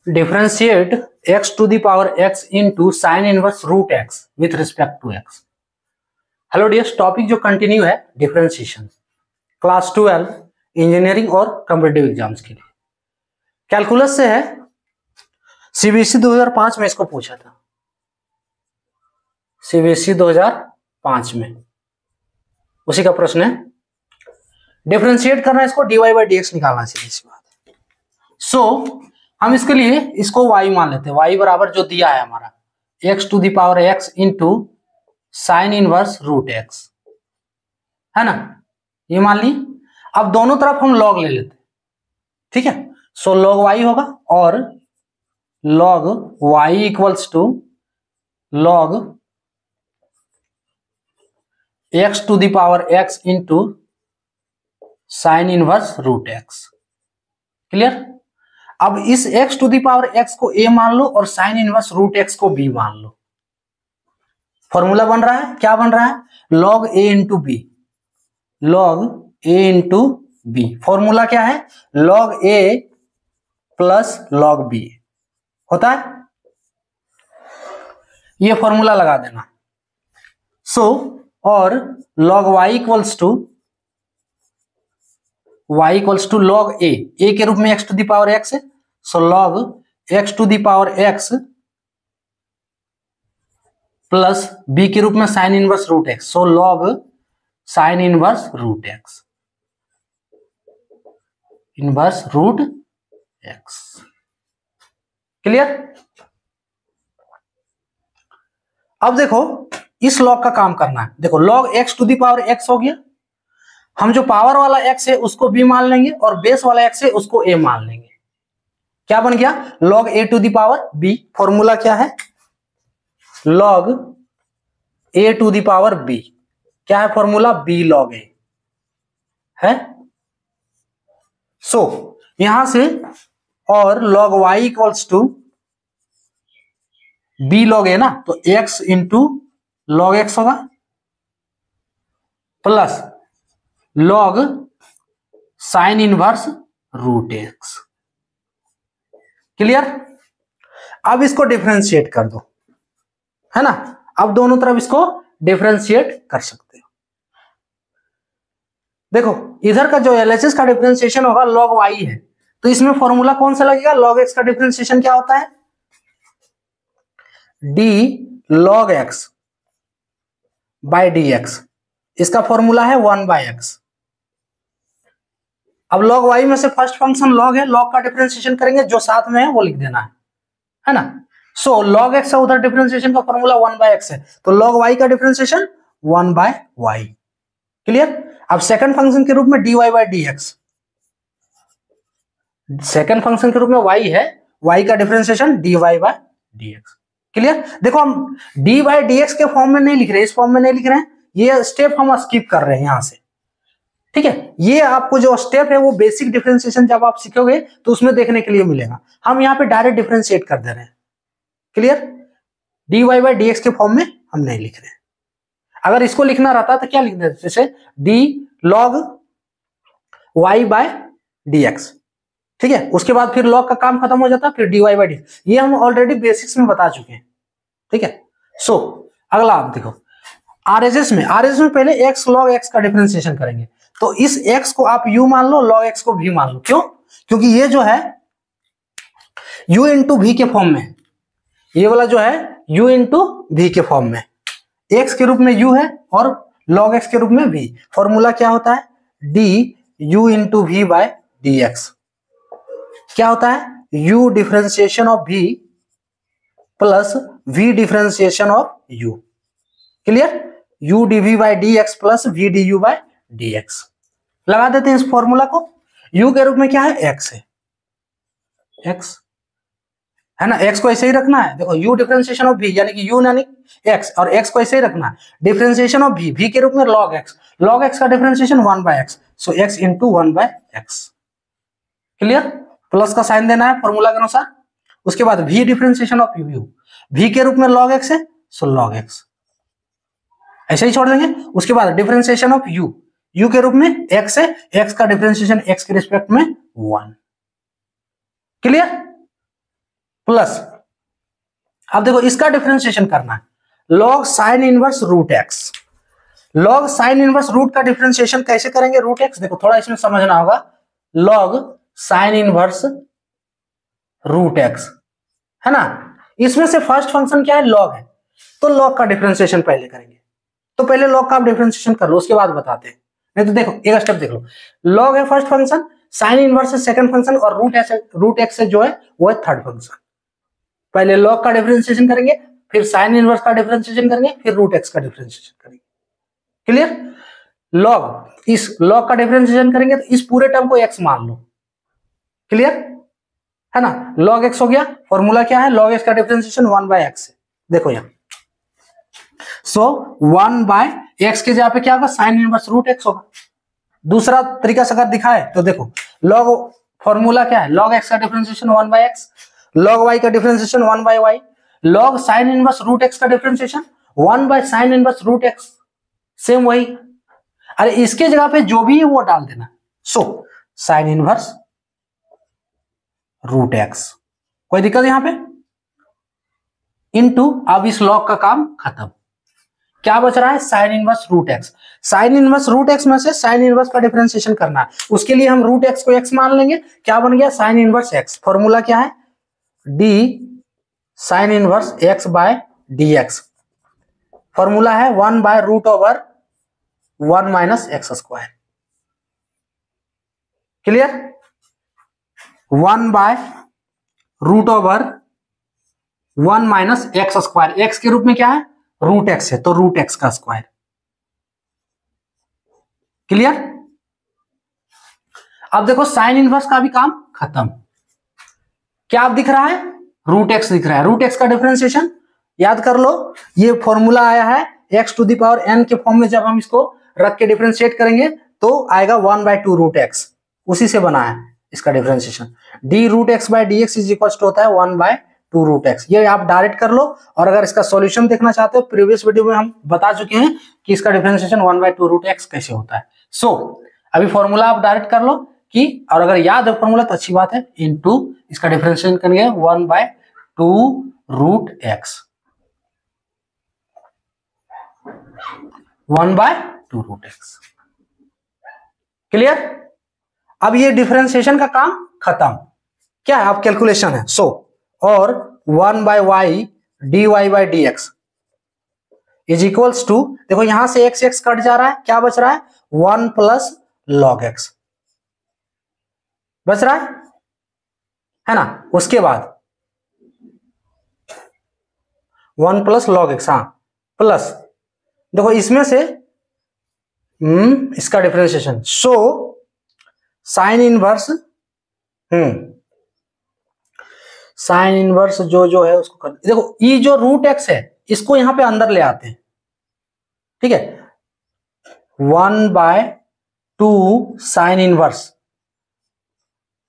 Differentiate x to the power x into sine inverse root x with respect to x। Hello dears, topic जो continue है differentiation, class 12 engineering और competitive exams के लिए। Calculus से है, CBSE 2005 में इसको पूछा था, सीबीएसई 2005 में उसी का प्रश्न है। डिफरेंशिएट करना, इसको dy बाई डी एक्स निकालना, सीधी सी बात है। सो हम इसके लिए इसको y मान लेते हैं, y बराबर जो दिया है हमारा x to the power x into sine inverse root x, है ना, ये मान ली। अब दोनों तरफ हम log ले लेते हैं, ठीक है। सो log y होगा और log y equals to log x to the power x into sine inverse root x। Clear. अब इस x to the power x को a मान लो और साइन इनवर्स रूट x को b मान लो। फॉर्मूला बन रहा है, क्या बन रहा है, log a into b, log a into b. Formula क्या है, log a plus log b होता है, ये फॉर्मूला लगा देना। और log y equals to log a के रूप में x to the power x है, so log x to the power x प्लस b के रूप में sine inverse root x, so log sine inverse root x, inverse root x। Clear. अब देखो इस log का काम करना है। देखो log x to the power x हो गया, हम जो पावर वाला x है उसको b मान लेंगे और बेस वाला x है उसको a मान लेंगे। क्या बन गया, log a to the power b। Formula क्या है, log a to the power b। क्या है फॉर्मूला, b log a है। सो यहां से और log y equals to b log a ना, तो x इंटू log x होगा plus log sine inverse root x। Clear. अब इसको डिफरेंशिएट कर दो, है ना। अब दोनों तरफ इसको डिफरेंशिएट कर सकते हो। देखो इधर का जो LHS का डिफरेंशिएशन होगा log y है, तो इसमें फॉर्मूला कौन सा लगेगा, log x का डिफरेंशिएशन क्या होता है, d log x by dx। इसका फॉर्मूला है 1 बाय x। अब log y में से फर्स्ट फंक्शन log है, log का डिफरेंशिएशन करेंगे, जो साथ में है वो लिख देना है ना। सो log x है, उधर डिफरेंशिएशन का फॉर्मूला 1 बाय x है, तो log y का डिफरेंशिएशन 1 बाय y। क्लियर। अब सेकंड फंक्शन के रूप में dy by dx, second function के रूप में y है, y का differentiation dy by dx। Clear. देखो हम dy बाय dx के फॉर्म में नहीं लिख रहे, इस फॉर्म में नहीं लिख रहे हैं, ये स्टेप हम स्किप कर रहे हैं यहां से, ठीक है। ये आपको जो स्टेप है वो बेसिक डिफरेंशिएशन जब आप सीखोगे तो उसमें देखने के लिए मिलेगा। हम यहाँ पे डायरेक्ट डिफरेंशिएट कर दे रहे हैं। क्लियर। dy बाय dx के फॉर्म में हम नहीं लिख रहे हैं। अगर इसको लिखना रहता तो क्या लिख देते, जैसे d log y by dx, ठीक है। उसके बाद फिर log का काम खत्म हो जाता, फिर dy बाय dx। ये हम ऑलरेडी बेसिक्स में बता चुके हैं, ठीक है। सो अगला आप देखो RHS में पहले x log x का डिफरेंशिएशन करेंगे, तो इस x को आप u मान लो, log x को v मान लो। क्यों, क्योंकि ये जो है u इंटू v के फॉर्म में, ये वाला जो है u इंटू v के फॉर्म में, x के रूप में u है और log x के रूप में v। फॉर्मूला क्या होता है, d u into v by dx। क्या होता है, u differentiation of v plus v differentiation of u। Clear. u dv by dx plus v du by dx लगा देते हैं इस फॉर्मूला को। u के रूप में क्या है, x है, x है ना, x को ऐसे ही रखना है। देखो u डिफरेंशिएशन ऑफ v यानी कि u यानी x, और x को ऐसे ही रखना है। डिफरेंशिएशन ऑफ v के रूप में log x का differentiation 1 by x, so x into 1 by x। Clear. Plus का साइन देना है फॉर्मूला के अनुसार। उसके बाद v differentiation of u, v के रूप में log x है, सो log x ऐसे ही छोड़ देंगे। उसके बाद डिफरेंशिएशन ऑफ u के रूप में x है, x का डिफरेंशिएशन x के रिस्पेक्ट में 1। क्लियर। प्लस, अब देखो इसका डिफरेंशिएशन करना है, log sine inverse root x. Log sine inverse root का डिफरेंशिएशन कैसे करेंगे, रूट एक्स। देखो थोड़ा इसमें समझना होगा, log sine inverse root x है ना, इसमें से फर्स्ट फंक्शन क्या है, लॉग है, तो लॉग का डिफरेंशिएशन पहले करेंगे। तो पहले लॉग का आप डिफरेंशिएशन कर लो, उसके बाद बताते हैं। नहीं तो देखो एक स्टेप देख लो, लॉग है फर्स्ट फंक्शन, साइन इनवर्स है सेकंड फंक्शन, और रूट एक्स जो है वो है थर्ड फंक्शन। पहले लॉग का डिफरेंशिएशन करेंगे, फिर साइन इनवर्स का डिफरेंशिएशन करेंगे, फिर रूट एक्स का डिफरेंशिएशन करेंगे। क्लियर। लॉग, इस लॉग का डिफरेंशिएशन करेंगे तो इस पूरे टर्म को एक्स मान लो। क्लियर है ना, लॉग एक्स हो गया। फॉर्मूला क्या है, लॉग एक्स का डिफरेंशिएशन 1/x है। देखो यहां, सो 1/x के जगह पे क्या होगा, साइन इनवर्स रूट एक्स होगा। दूसरा तरीका से अगर दिखाए तो देखो, लॉग फॉर्मूला क्या है, लॉग एक्स का डिफरेंशिएशन 1/x, लॉग वाई का differentiation 1/y, log sine inverse root x का differentiation 1/sin inverse root x, same वही। अरे इसके जगह पे जो भी है वो डाल देना। So sine inverse root x, कोई दिक्कत यहां पे, इनटू, अब इस लॉग का काम खत्म। क्या बच रहा है, sine inverse root x. Sine inverse root x में से साइन इनवर्स का डिफरेंशिएशन करना है, उसके लिए हम रूट एक्स को एक्स मान लेंगे। क्या बन गया, साइन इनवर्स एक्स। फॉर्मूला क्या है, d sine inverse x by d x. Formula है 1/√1 minus x square. Clear, 1/√1 minus x square, x के रूप में क्या है, रूट एक्स है, तो रूट एक्स का स्क्वायर। क्लियर। अब देखो साइन इनवर्स का भी काम खत्म। क्या आप दिख रहा है, रूट एक्स दिख रहा है। रूट एक्स का डिफरेंशिएशन याद कर लो, ये फॉर्मूला आया है x⁴n के फॉर्म में। जब हम इसको रख के डिफरेंशिएट करेंगे तो आएगा 1/2 रूट एक्स, उसी से बना है इसका differentiation. D root x by d x is equal to होता है 1/2 रूट एक्स। ये आप डायरेक्ट कर लो, और अगर इसका सॉल्यूशन देखना चाहते हो, प्रीवियस वीडियो में हम बता चुके हैं कि इसका डिफरेंशिएशन 1/2 रूट एक्स कैसे होता है। सो अभी फॉर्मूला आप डायरेक्ट कर लो कि, और अगर याद है फॉर्मूला तो अच्छी बात है, इनटू इसका डिफरेंशिएशन करेंगे 1/2 root x, 1/2 root x. Clear. अब ये डिफरेंशिएशन का काम खत्म, क्या है, अब कैलकुलेशन है। सो और 1/y dy by d x is equals to, देखो यहां से x x कट जा रहा है, क्या बच रहा है, 1 प्लस लॉग एक्स बच रहा है ना। उसके बाद 1 प्लस लॉग एक्स, हाँ, प्लस देखो इसमें से इसका डिफरेंशिएशन, सो साइन इनवर्स साइन इनवर्स जो है उसको कर, देखो ये जो रूट एक्स है इसको यहां पे अंदर ले आते हैं, ठीक है। 1/2 साइन इनवर्स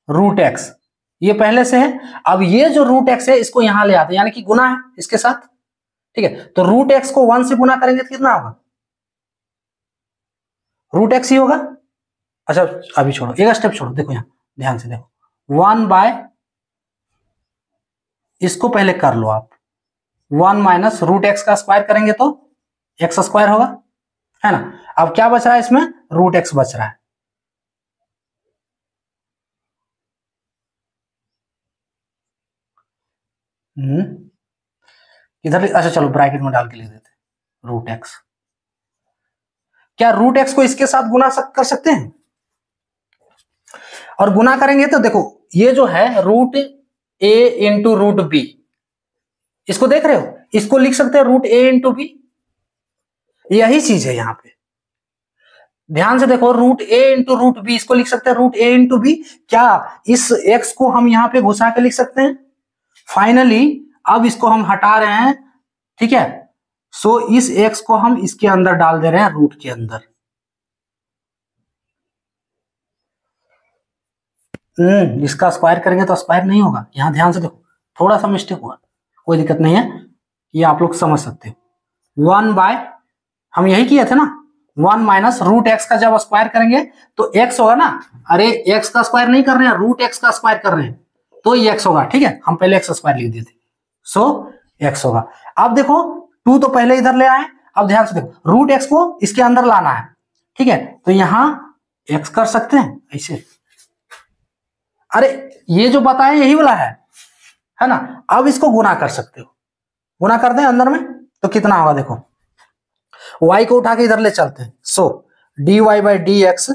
रूट एक्स, ये पहले से है। अब ये जो रूट एक्स है इसको यहां ले आते हैं, यानी कि गुना है इसके साथ, ठीक है। तो रूट एक्स को 1 से गुना करेंगे तो कितना होगा, रूट एक्स ही होगा। अच्छा अभी छोड़ो, एक स्टेप छोड़ो, देखो यहां ध्यान से देखो, 1 इसको पहले कर लो आप, 1 माइनस रूट एक्स का स्क्वायर करेंगे तो एक्स स्क्वायर होगा, है ना। अब क्या बच रहा है इसमें, रूट एक्स बच रहा है। इधर, अच्छा चलो ब्रैकेट में डाल के लिख देते, रूट एक्स। क्या रूट एक्स को इसके साथ गुना कर सकते हैं, और गुना करेंगे तो देखो ये जो है रूट ए इंटू रूट बी, इसको देख रहे हो, इसको लिख सकते हैं रूट ए इंटू बी, यही चीज है यहां पे। ध्यान से देखो, रूट ए इंटू रूट बी, इसको लिख सकते हैं रूट ए इंटू बी। क्या इस एक्स को हम यहां पे घुसा के लिख सकते हैं। फाइनली अब इसको हम हटा रहे हैं, ठीक है। सो इस एक्स को हम इसके अंदर डाल दे रहे हैं, रूट के अंदर। इसका स्क्वायर करेंगे तो स्क्वायर नहीं होगा, यहां ध्यान से देखो, थोड़ा सा मिस्टेक हुआ, कोई दिक्कत नहीं है, ये आप लोग समझ सकते हो। 1 हम यही किए थे ना, 1 माइनस रूट एक्स का जब स्क्वायर करेंगे तो एक्स होगा ना। अरे एक्स का स्क्वायर नहीं कर रहे हैं, रूट एक्स का स्क्वायर कर रहे हैं, तो ये x होगा, ठीक है, हम पहले एक्स स्क्वायर लिख दिए थे, सो x होगा। अब देखो 2 तो पहले इधर ले आए, अब ध्यान से देखो रूट x को इसके अंदर लाना है, ठीक है, तो यहां x कर सकते हैं ऐसे, अरे ये जो बताए यही वाला है ना। अब इसको गुना कर सकते हो, गुना कर दें अंदर में तो कितना होगा, देखो y को उठा के इधर ले चलते हैं, सो dy by d x,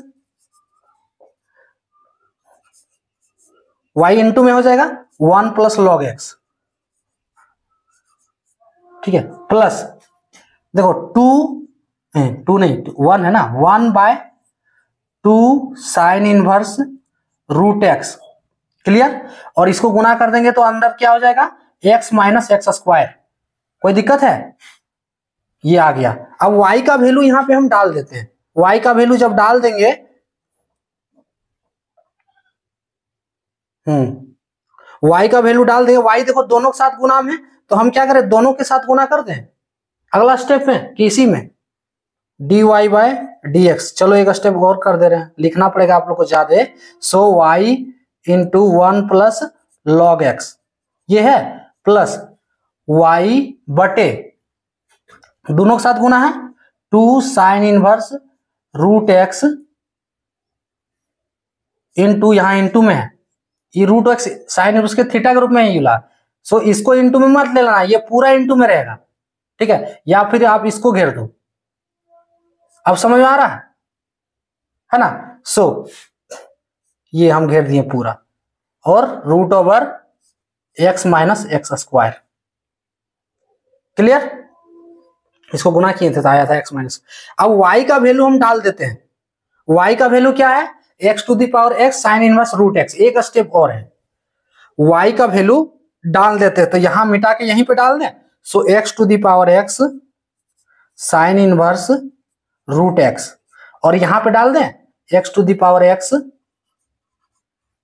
y into में हो जाएगा 1 प्लस लॉग x, ठीक है, प्लस देखो 2 नहीं 1 है ना, 1 by 2 sine inverse root x, clear. और इसको गुना कर देंगे तो अंदर क्या हो जाएगा, x माइनस एक्स स्क्वायर, कोई दिक्कत है, ये आ गया। अब y का वैल्यू यहां पे हम डाल देते हैं, y का वैल्यू जब डाल देंगे, y का वैल्यू डाल देंगे, y देखो दोनों के साथ गुना में, तो हम क्या करें, दोनों के साथ गुना कर दें अगला स्टेप में कि इसी में dy बाय डी एक्स। चलो एक स्टेप और कर दे रहे हैं, लिखना पड़ेगा आप लोग को ज्यादा, सो y into 1 plus log x, ये है, प्लस y बटे दोनों के साथ गुना है 2 sine inverse root x into, यहां इंटू में है, ये रूट एक्स साइन उसके थीटा के रूप में ही ला, सो इसको इंटू में मत ले लेना, ये पूरा इंटू में रहेगा, ठीक है, या फिर आप इसको घेर दो, अब समझ में आ रहा है ना। सो ये हम घेर दिए पूरा, और root over x minus x square, clear, इसको गुना किए थे तो आया था एक्स माइनस। अब y का वैल्यू हम डाल देते हैं, y का वैल्यू क्या है, x to the power x sine inverse root x, एक स्टेप और है, y का वैल्यू डाल देते हैं, तो यहां मिटा के यहीं पे डाल दें, so x to the power x sine inverse root x, और यहां पे डाल दें x to the power x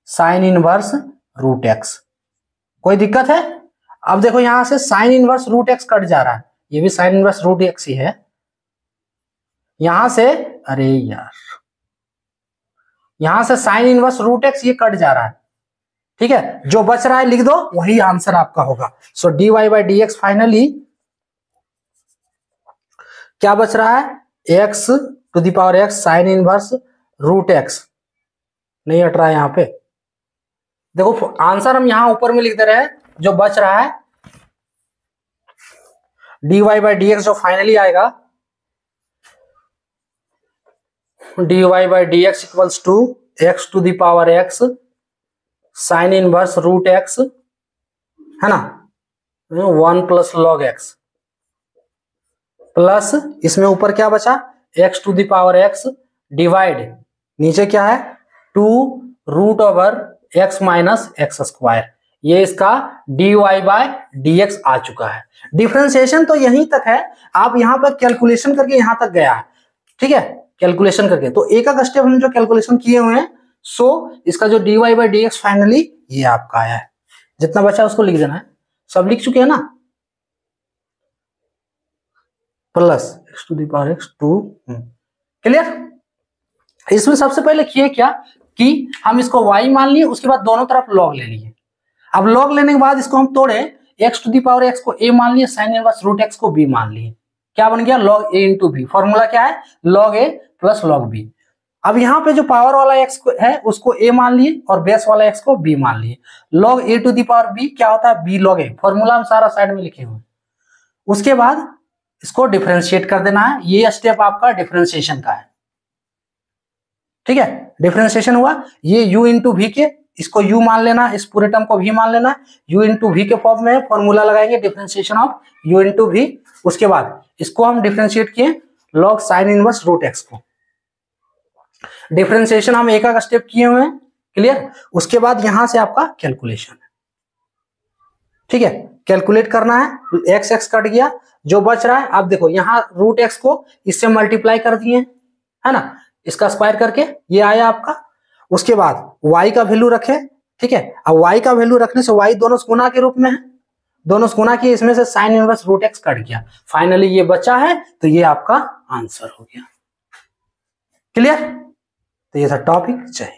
sine inverse root x, कोई दिक्कत है। अब देखो यहां से sine inverse root x cut जा रहा है, ये भी साइन इनवर्स रूट x ही है, यहां से, अरे यार यहां से साइन इनवर्स रूट x ये कट जा रहा है, ठीक है, जो बच रहा है लिख दो, वही आंसर आपका होगा। So dy by d x finally क्या बच रहा है, x to the power x sine inverse root x, नहीं हट रहा है यहां पे, देखो आंसर हम यहां ऊपर में लिख दे रहे हैं, जो बच रहा है dy बाई डी एक्स जो फाइनली आएगा, dy by d x equals to x to the power x sine inverse root x, है ना, 1 प्लस लॉग x, प्लस इसमें ऊपर क्या बचा, x to the power x divide, नीचे क्या है 2 root over x minus x square, ये इसका dy बाय डी एक्स आ चुका है। डिफरेंशिएशन तो यहीं तक है, आप यहां पर कैलकुलेशन करके यहां तक गया है, ठीक है, कैलकुलेशन करके, तो एक एक स्टेप हम जो कैलकुलेशन किए हुए हैं, सो इसका जो dy by d x finally ये आपका आया है, जितना बचा उसको लिख देना है, सब लिख चुके हैं ना, plus x to the power x 2, clear. इसमें सबसे पहले किए क्या कि हम इसको y मान लिए, उसके बाद दोनों तरफ log ले लिए, अब log लेने के बाद इसको हम तोड़े, x to the power x को a मान लिए, साइन इनवर्स रूट x को b मान लिए, क्या बन गया log a into b, formula क्या है log a plus log b। अब यहाँ पे जो पावर वाला x है उसको a मान लिए और बेस वाला x को b मान लिए, log a to the power b क्या होता है b log a, फॉर्मूला हम सारा साइड में लिखे हुए। उसके बाद इसको डिफरेंशिएट कर देना है, ये स्टेप आपका डिफरेंशिएशन का है, ठीक है, डिफरेंशिएशन हुआ, ये u इंटू वी के, इसको u मान लेना, इस पूरे टर्म को v मान लेना, u इंटू वी के फॉर्म में फॉर्मूला लगाएंगे differentiation of u into v. उसके बाद इसको हम डिफरेंशिएट किए log sine inverse root x को, डिफरेंशिएशन हम एक एक स्टेप किए हुए हैं, क्लियर। उसके बाद यहां से आपका कैलकुलेशन है, ठीक है, कैलकुलेट करना है, एक्स एक्स कट गया, जो बच रहा है, अब देखो यहाँ रूट एक्स को इससे मल्टीप्लाई कर दिए, है ना, इसका स्क्वायर करके ये आया आपका। उसके बाद y का वैल्यू रखे, ठीक है, अब y का वैल्यू रखने से y दोनों गुना के रूप में है, दोनों गुना किए, इसमें से sine inverse root x cut गया, फाइनली ये बचा है, तो ये आपका आंसर हो गया, क्लियर। तो ये था टॉपिक, जय।